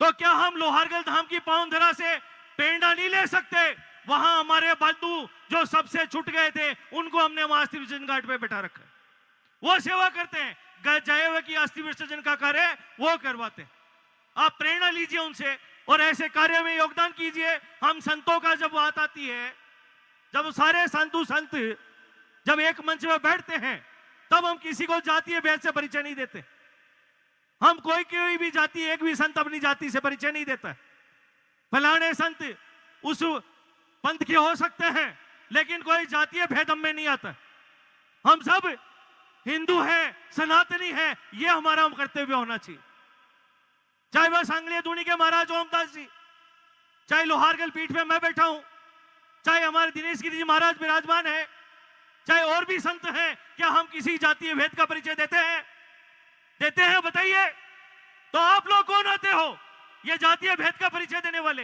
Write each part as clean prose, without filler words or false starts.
तो क्या हम लोहारगल धाम की पावन धरा से प्रेरणा नहीं ले सकते? वहां हमारे बंधु जो सबसे छूट गए थे उनको हमने वहां अस्थि विसर्जन घाट पे बैठा रखा है। वो सेवा करते हैं, गए हुए की अस्थि विसर्जन का कार्य वो करवाते हैं। आप प्रेरणा लीजिए उनसे और ऐसे कार्य में योगदान कीजिए। हम संतों का जब बात आती है, जब सारे संत जब एक मंच में बैठते हैं, तब हम किसी को जातीय भेद से परिचय नहीं देते। हम कोई भी जाति, एक भी संत अपनी जाति से परिचय नहीं देता है। फलाने संत उस पंथ के हो सकते हैं, लेकिन कोई जातीय भेद हम में नहीं आता। हम सब हिंदू हैं, सनातनी हैं, ये हमारा कर्तव्य होना चाहिए। चाहे वह सांगली दूनी के महाराज ओमदास जी, चाहे लोहारगल पीठ में मैं बैठा हूं, चाहे हमारे दिनेश गिरी जी महाराज विराजमान है, चाहे और भी संत हैं, क्या हम किसी जातीय भेद का परिचय देते हैं? देते हैं? बताइए। तो आप लोग कौन आते हो ये जातीय भेद का परिचय देने वाले,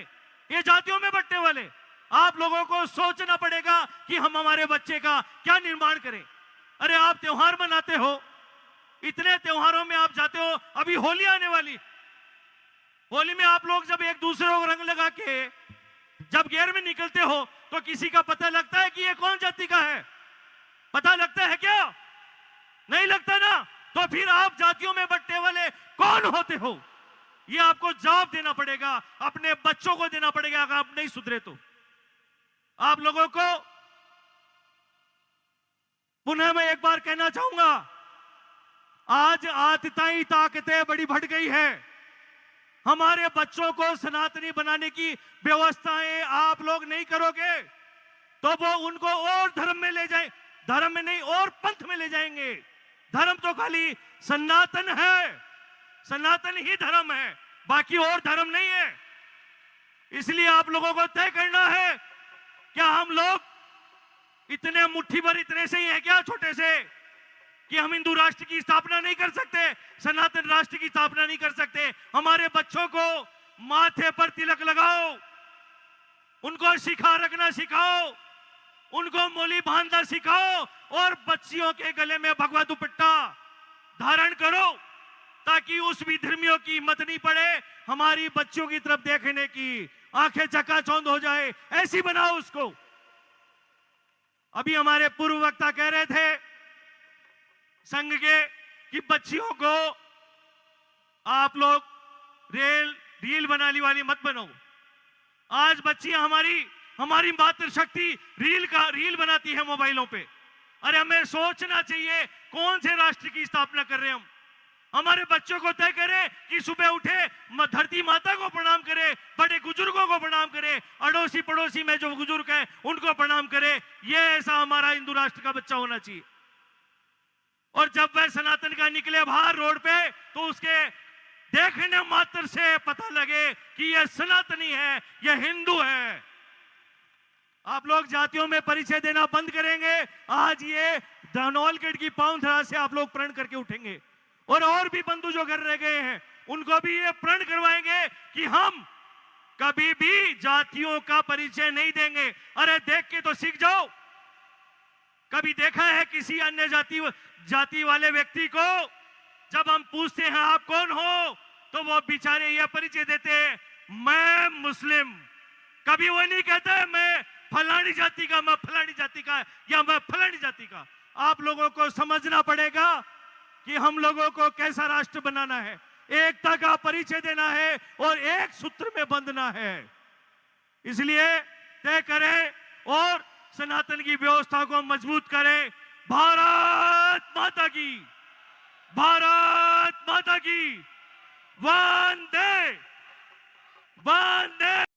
ये जातियों में बंटने वाले? आप लोगों को सोचना पड़ेगा कि हम हमारे बच्चे का क्या निर्माण करें। अरे आप त्योहार मनाते हो, इतने त्योहारों में आप जाते हो, अभी होली आने वाली, होली में आप लोग जब एक दूसरे को रंग लगा के जब गेर में निकलते हो तो किसी का पता लगता है कि ये कौन जाति का है? पता लगता है क्या? नहीं लगता ना। तो फिर आप जातियों में बंटने वाले कौन होते हो? ये आपको जवाब देना पड़ेगा, अपने बच्चों को देना पड़ेगा। अगर आप नहीं सुधरे तो आप लोगों को पुनः मैं एक बार कहना चाहूंगा, आज आतताई ताकतें बड़ी बढ़ गई है। हमारे बच्चों को सनातनी बनाने की व्यवस्थाएं आप लोग नहीं करोगे तो वो उनको और धर्म में ले जाए, धर्म में नहीं और पंथ में ले जाएंगे। धर्म तो खाली सनातन है, सनातन ही धर्म है, बाकी और धर्म नहीं है। इसलिए आप लोगों को तय करना है, क्या हम लोग इतने मुट्ठी भर इतने से ही है क्या, छोटे से, कि हम हिंदू राष्ट्र की स्थापना नहीं कर सकते, सनातन राष्ट्र की स्थापना नहीं कर सकते? हमारे बच्चों को माथे पर तिलक लगाओ, उनको शिखा रखना सिखाओ, उनको मोली बांधना सिखाओ और बच्चियों के गले में भगवा दुपट्टा धारण करो, ताकि उस विधर्मियों की हिम्मत नहीं पड़े हमारी बच्चियों की तरफ देखने की, आंखें चकाचौंध हो जाए, ऐसी बनाओ उसको। अभी हमारे पूर्व वक्ता कह रहे थे संघ के कि बच्चियों को आप लोग रील बनाने वाली मत बनो। आज बच्चियां हमारी मातृशक्ति रील बनाती है मोबाइलों पे। अरे हमें सोचना चाहिए कौन से राष्ट्र की स्थापना कर रहे हैं हम। हमारे बच्चों को तय करें कि सुबह उठे धरती माता को प्रणाम करें, बड़े बुजुर्गों को प्रणाम करें, अड़ोसी पड़ोसी में जो बुजुर्ग हैं उनको प्रणाम करें। यह ऐसा हमारा हिंदू राष्ट्र का बच्चा होना चाहिए। और जब वह सनातन का निकले बाहर रोड पे तो उसके देखने मात्र से पता लगे कि यह सनातनी है, यह हिंदू है। आप लोग जातियों में परिचय देना बंद करेंगे, आज ये धनौलगढ़ की पावन धरा से आप लोग प्रण करके उठेंगे। और भी बंधु जो घर रह गए हैं उनको भी ये प्रण करवाएंगे कि हम कभी भी जातियों का परिचय नहीं देंगे। अरे देख के तो सीख जाओ। कभी देखा है किसी अन्य जाति वाले व्यक्ति को जब हम पूछते हैं आप कौन हो, तो वो बेचारे यह परिचय देते हैं, मैं मुस्लिम। कभी वो नहीं कहता है मैं फलानी जाति का, मैं फलानी जाति का, या मैं फलानी जाति का। आप लोगों को समझना पड़ेगा कि हम लोगों को कैसा राष्ट्र बनाना है, एकता का परिचय देना है और एक सूत्र में बंधना है। इसलिए तय करें और सनातन की व्यवस्था को मजबूत करें। भारत माता की, भारत माता की, वंदे वंदे